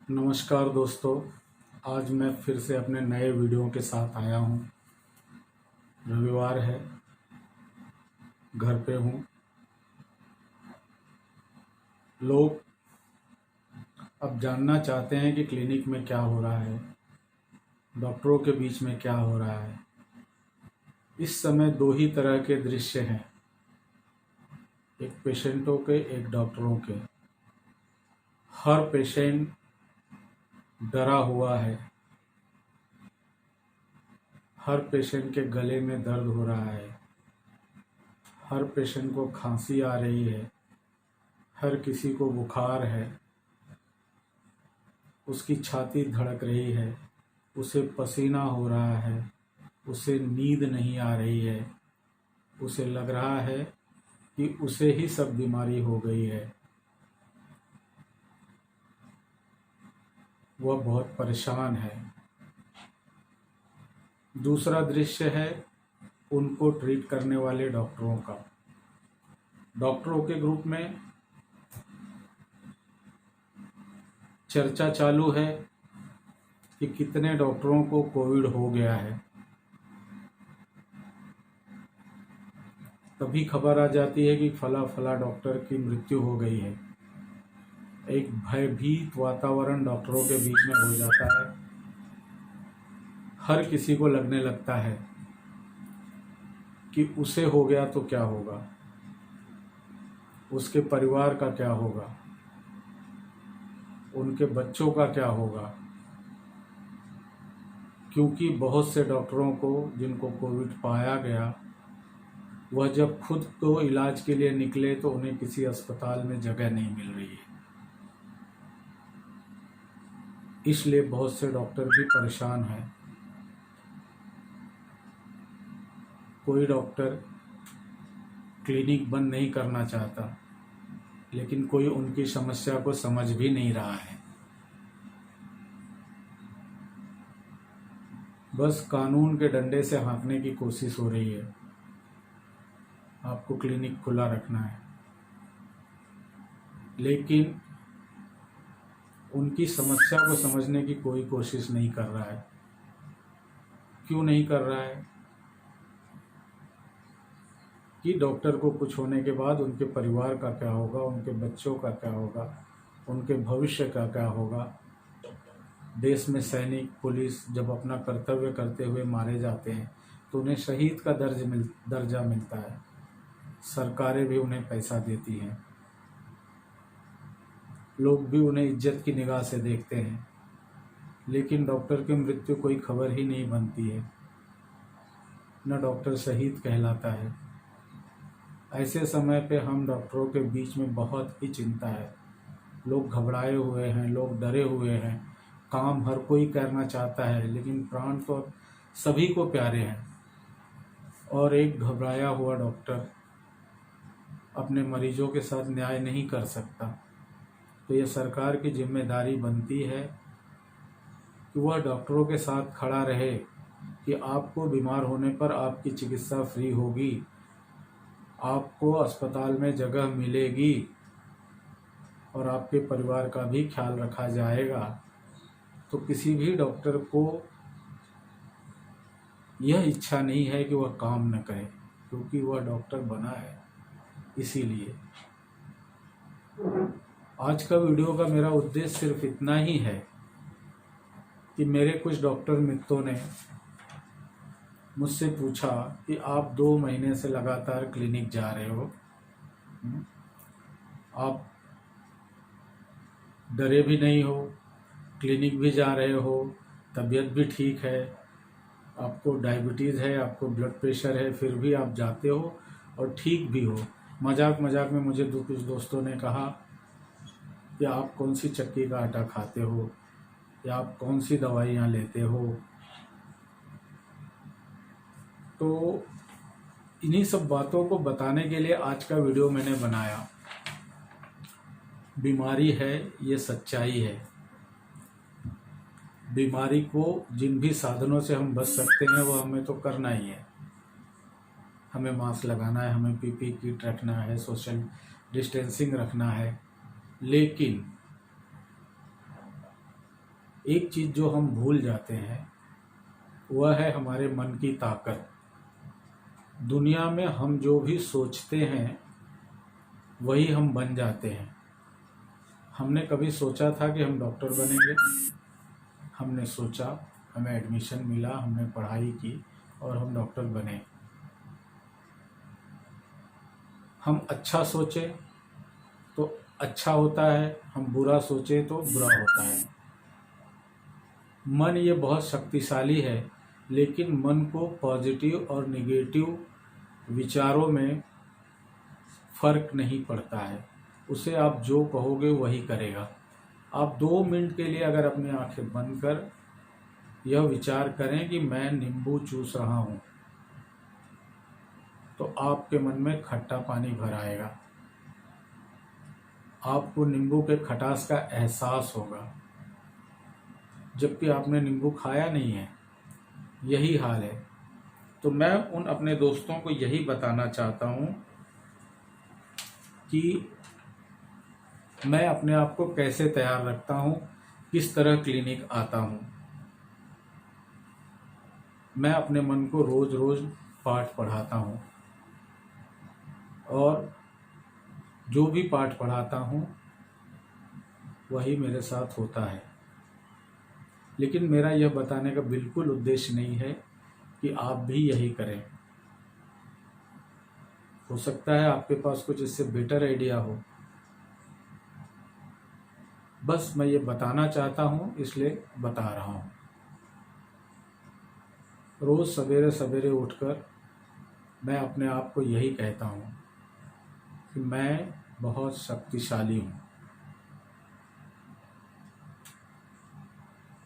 नमस्कार दोस्तों। आज मैं फिर से अपने नए वीडियो के साथ आया हूँ। रविवार है, घर पे हूँ। लोग अब जानना चाहते हैं कि क्लिनिक में क्या हो रहा है, डॉक्टरों के बीच में क्या हो रहा है। इस समय दो ही तरह के दृश्य हैं, एक पेशेंटों के, एक डॉक्टरों के। हर पेशेंट डरा हुआ है, हर पेशेंट के गले में दर्द हो रहा है, हर पेशेंट को खांसी आ रही है, हर किसी को बुखार है, उसकी छाती धड़क रही है, उसे पसीना हो रहा है, उसे नींद नहीं आ रही है, उसे लग रहा है कि उसे ही सब बीमारी हो गई है। वह बहुत परेशान है। दूसरा दृश्य है उनको ट्रीट करने वाले डॉक्टरों का। डॉक्टरों के ग्रुप में चर्चा चालू है कि कितने डॉक्टरों को कोविड हो गया है। तभी खबर आ जाती है कि फला फला डॉक्टर की मृत्यु हो गई है। एक भयभीत वातावरण डॉक्टरों के बीच में हो जाता है। हर किसी को लगने लगता है कि उसे हो गया तो क्या होगा, उसके परिवार का क्या होगा, उनके बच्चों का क्या होगा। क्योंकि बहुत से डॉक्टरों को जिनको कोविड पाया गया, वह जब खुद तो इलाज के लिए निकले तो उन्हें किसी अस्पताल में जगह नहीं मिल रही है। इसलिए बहुत से डॉक्टर भी परेशान हैं। कोई डॉक्टर क्लिनिक बंद नहीं करना चाहता, लेकिन कोई उनकी समस्या को समझ भी नहीं रहा है। बस कानून के डंडे से हाँकने की कोशिश हो रही है। आपको क्लिनिक खुला रखना है, लेकिन उनकी समस्या को समझने की कोई कोशिश नहीं कर रहा है। क्यों नहीं कर रहा है? कि डॉक्टर को कुछ होने के बाद उनके परिवार का क्या होगा, उनके बच्चों का क्या होगा, उनके भविष्य का क्या होगा। देश में सैनिक, पुलिस जब अपना कर्तव्य करते हुए मारे जाते हैं तो उन्हें शहीद का दर्जा मिलता है। सरकारें भी उन्हें पैसा देती हैं, लोग भी उन्हें इज्जत की निगाह से देखते हैं। लेकिन डॉक्टर की मृत्यु कोई खबर ही नहीं बनती है, न डॉक्टर शहीद कहलाता है। ऐसे समय पे हम डॉक्टरों के बीच में बहुत ही चिंता है। लोग घबराए हुए हैं, लोग डरे हुए हैं। काम हर कोई करना चाहता है, लेकिन प्राण तो सभी को प्यारे हैं। और एक घबराया हुआ डॉक्टर अपने मरीजों के साथ न्याय नहीं कर सकता। तो यह सरकार की जिम्मेदारी बनती है कि वह डॉक्टरों के साथ खड़ा रहे कि आपको बीमार होने पर आपकी चिकित्सा फ्री होगी, आपको अस्पताल में जगह मिलेगी और आपके परिवार का भी ख्याल रखा जाएगा। तो किसी भी डॉक्टर को यह इच्छा नहीं है कि वह काम न करे, क्योंकि वह डॉक्टर बना है। इसीलिए आज का वीडियो का मेरा उद्देश्य सिर्फ इतना ही है कि मेरे कुछ डॉक्टर मित्रों ने मुझसे पूछा कि आप 2 महीने से लगातार क्लिनिक जा रहे हो, आप डरे भी नहीं हो, क्लिनिक भी जा रहे हो, तबीयत भी ठीक है, आपको डायबिटीज़ है, आपको ब्लड प्रेशर है, फिर भी आप जाते हो और ठीक भी हो। मजाक मजाक में मुझे कुछ दोस्तों ने कहा कि आप कौन सी चक्की का आटा खाते हो, या आप कौन सी दवाइयाँ लेते हो। तो इन्हीं सब बातों को बताने के लिए आज का वीडियो मैंने बनाया। बीमारी है, ये सच्चाई है। बीमारी को जिन भी साधनों से हम बच सकते हैं वो हमें तो करना ही है। हमें मास्क लगाना है, हमें पीपी किट रखना है, सोशल डिस्टेंसिंग रखना है। लेकिन एक चीज़ जो हम भूल जाते हैं वह है हमारे मन की ताकत। दुनिया में हम जो भी सोचते हैं वही हम बन जाते हैं। हमने कभी सोचा था कि हम डॉक्टर बनेंगे? हमने सोचा, हमें एडमिशन मिला, हमने पढ़ाई की और हम डॉक्टर बने। हम अच्छा सोचे तो अच्छा होता है, हम बुरा सोचे तो बुरा होता है। मन ये बहुत शक्तिशाली है, लेकिन मन को पॉजिटिव और निगेटिव विचारों में फर्क नहीं पड़ता है। उसे आप जो कहोगे वही करेगा। आप 2 मिनट के लिए अगर अपनी आंखें बंद कर यह विचार करें कि मैं नींबू चूस रहा हूँ, तो आपके मन में खट्टा पानी भर आएगा। आपको नींबू के खटास का एहसास होगा, जबकि आपने नींबू खाया नहीं है। यही हाल है। तो मैं उन अपने दोस्तों को यही बताना चाहता हूँ कि मैं अपने आप को कैसे तैयार रखता हूँ, किस तरह क्लिनिक आता हूँ। मैं अपने मन को रोज रोज पाठ पढ़ाता हूँ और जो भी पाठ पढ़ाता हूँ वही मेरे साथ होता है। लेकिन मेरा यह बताने का बिल्कुल उद्देश्य नहीं है कि आप भी यही करें। हो सकता है आपके पास कुछ इससे बेटर आइडिया हो। बस मैं ये बताना चाहता हूँ, इसलिए बता रहा हूँ। रोज सवेरे सवेरे उठकर मैं अपने आप को यही कहता हूँ कि मैं बहुत शक्तिशाली हूँ।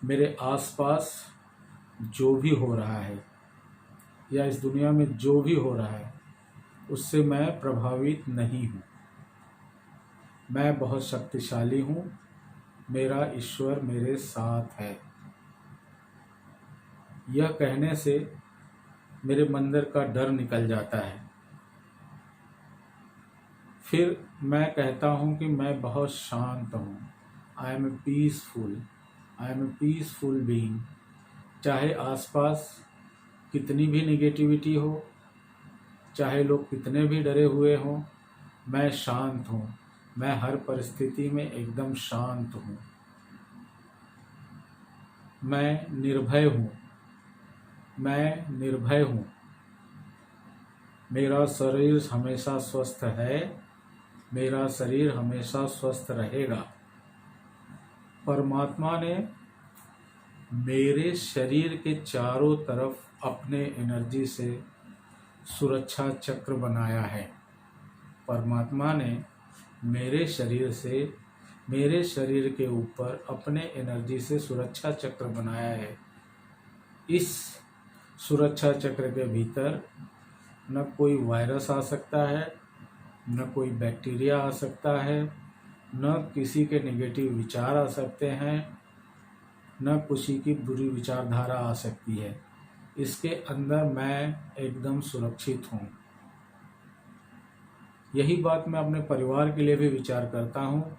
मेरे आसपास जो भी हो रहा है या इस दुनिया में जो भी हो रहा है उससे मैं प्रभावित नहीं हूँ। मैं बहुत शक्तिशाली हूँ। मेरा ईश्वर मेरे साथ है। यह कहने से मेरे मंदिर का डर निकल जाता है। फिर मैं कहता हूँ कि मैं बहुत शांत हूँ। I am a peaceful being. चाहे आसपास कितनी भी निगेटिविटी हो, चाहे लोग कितने भी डरे हुए हों, मैं शांत हूँ। मैं हर परिस्थिति में एकदम शांत हूँ। मैं निर्भय हूँ। मेरा शरीर हमेशा स्वस्थ है। मेरा शरीर हमेशा स्वस्थ रहेगा। परमात्मा ने मेरे शरीर के चारों तरफ अपने एनर्जी से सुरक्षा चक्र बनाया है। परमात्मा ने मेरे शरीर के ऊपर अपने एनर्जी से सुरक्षा चक्र बनाया है। इस सुरक्षा चक्र के भीतर न कोई वायरस आ सकता है, न कोई बैक्टीरिया आ सकता है, न किसी के नेगेटिव विचार आ सकते हैं, न किसी की बुरी विचारधारा आ सकती है। इसके अंदर मैं एकदम सुरक्षित हूँ। यही बात मैं अपने परिवार के लिए भी विचार करता हूँ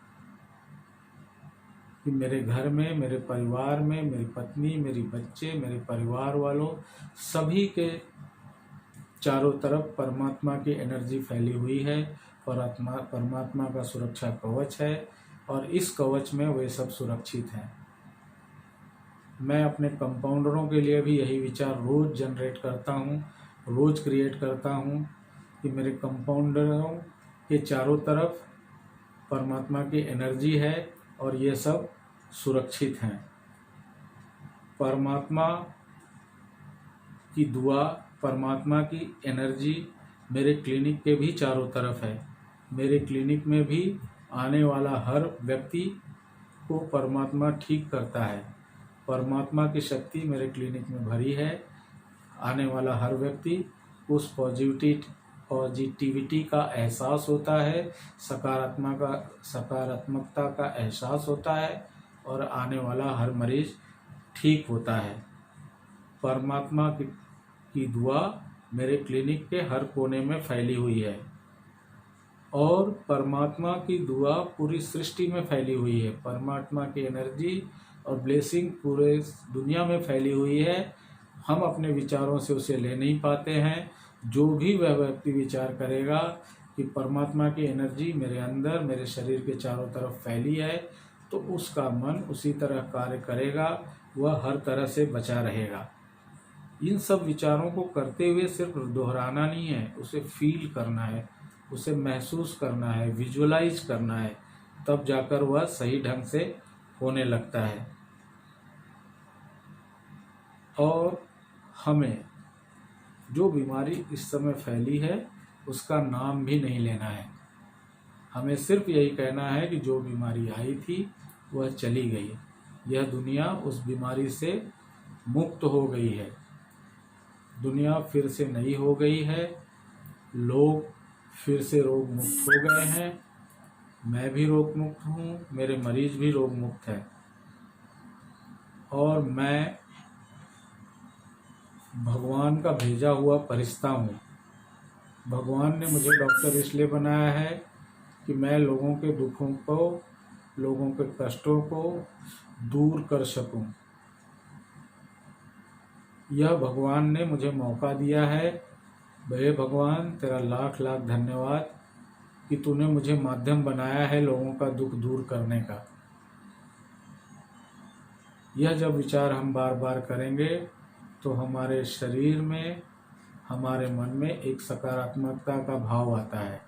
कि मेरे घर में, मेरे परिवार में, मेरी पत्नी, मेरे बच्चे, मेरे परिवार वालों सभी के चारों तरफ परमात्मा की एनर्जी फैली हुई है। परमात्मा का सुरक्षा कवच है और इस कवच में वे सब सुरक्षित हैं। मैं अपने कंपाउंडरों के लिए भी यही विचार रोज जनरेट करता हूँ, रोज क्रिएट करता हूँ कि मेरे कंपाउंडरों के चारों तरफ परमात्मा की एनर्जी है और ये सब सुरक्षित हैं। परमात्मा की दुआ, परमात्मा की एनर्जी मेरे क्लिनिक के भी चारों तरफ है। मेरे क्लिनिक में भी आने वाला हर व्यक्ति को परमात्मा ठीक करता है। परमात्मा की शक्ति मेरे क्लिनिक में भरी है। आने वाला हर व्यक्ति उस पॉजिटिविटी का एहसास होता है, सकारात्मकता का एहसास होता है और आने वाला हर मरीज ठीक होता है। परमात्मा की दुआ मेरे क्लिनिक के हर कोने में फैली हुई है। और परमात्मा की दुआ पूरी सृष्टि में फैली हुई है। परमात्मा की एनर्जी और ब्लेसिंग पूरे दुनिया में फैली हुई है। हम अपने विचारों से उसे ले नहीं पाते हैं। जो भी वह व्यक्ति विचार करेगा कि परमात्मा की एनर्जी मेरे अंदर, मेरे शरीर के चारों तरफ फैली है, तो उसका मन उसी तरह कार्य करेगा, वह हर तरह से बचा रहेगा। इन सब विचारों को करते हुए सिर्फ दोहराना नहीं है, उसे फील करना है, उसे महसूस करना है, विजुअलाइज करना है, तब जाकर वह सही ढंग से होने लगता है। और हमें जो बीमारी इस समय फैली है उसका नाम भी नहीं लेना है। हमें सिर्फ यही कहना है कि जो बीमारी आई थी वह चली गई। यह दुनिया उस बीमारी से मुक्त हो गई है। दुनिया फिर से नई हो गई है। लोग फिर से रोग मुक्त हो गए हैं। मैं भी रोग मुक्त हूँ, मेरे मरीज भी रोग मुक्त है। और मैं भगवान का भेजा हुआ फरिश्ता हूँ। भगवान ने मुझे डॉक्टर इसलिए बनाया है कि मैं लोगों के दुखों को, लोगों के कष्टों को दूर कर सकूं। यह भगवान ने मुझे मौका दिया है। हे भगवान, तेरा लाख लाख धन्यवाद कि तूने मुझे माध्यम बनाया है लोगों का दुख दूर करने का। यह जब विचार हम बार बार करेंगे तो हमारे शरीर में, हमारे मन में एक सकारात्मकता का भाव आता है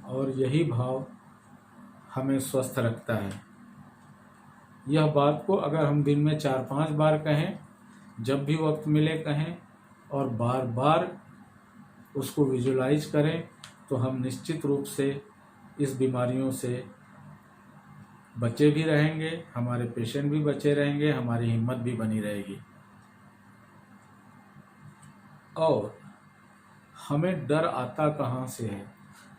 और यही भाव हमें स्वस्थ रखता है। यह बात को अगर हम दिन में 4-5 बार कहें, जब भी वक्त मिले कहें और बार बार उसको विजुलाइज करें, तो हम निश्चित रूप से इस बीमारियों से बचे भी रहेंगे, हमारे पेशेंट भी बचे रहेंगे, हमारी हिम्मत भी बनी रहेगी। और हमें डर आता कहाँ से है?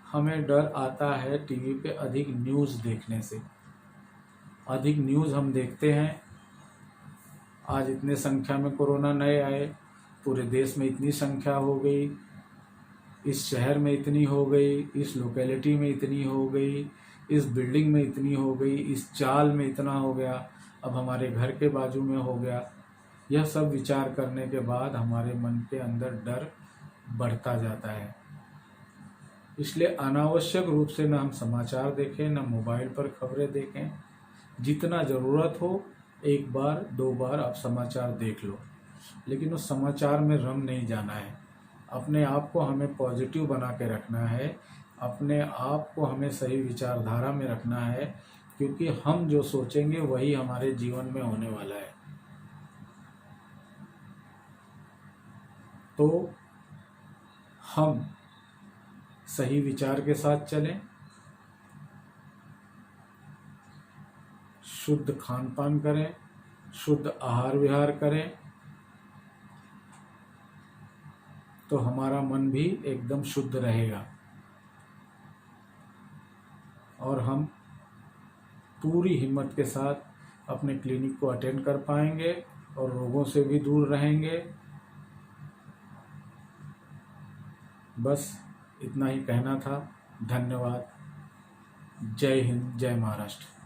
हमें डर आता है टीवी पे अधिक न्यूज़ देखने से। अधिक न्यूज़ हम देखते हैं। आज इतने संख्या में कोरोना नए आए, पूरे देश में इतनी संख्या हो गई, इस शहर में इतनी हो गई, इस लोकेलिटी में इतनी हो गई, इस बिल्डिंग में इतनी हो गई, इस चाल में इतना हो गया, अब हमारे घर के बाजू में हो गया। यह सब विचार करने के बाद हमारे मन के अंदर डर बढ़ता जाता है। इसलिए अनावश्यक रूप से न हम समाचार देखें, न मोबाइल पर खबरें देखें। जितना ज़रूरत हो 1 बार 2 बार आप समाचार देख लो, लेकिन उस समाचार में रम नहीं जाना है। अपने आप को हमें पॉजिटिव बना के रखना है, अपने आप को हमें सही विचारधारा में रखना है, क्योंकि हम जो सोचेंगे वही हमारे जीवन में होने वाला है। तो हम सही विचार के साथ चलें, शुद्ध खान पान करें, शुद्ध आहार विहार करें, तो हमारा मन भी एकदम शुद्ध रहेगा और हम पूरी हिम्मत के साथ अपने क्लिनिक को अटेंड कर पाएंगे और रोगों से भी दूर रहेंगे। बस इतना ही कहना था। धन्यवाद। जय हिंद, जय महाराष्ट्र।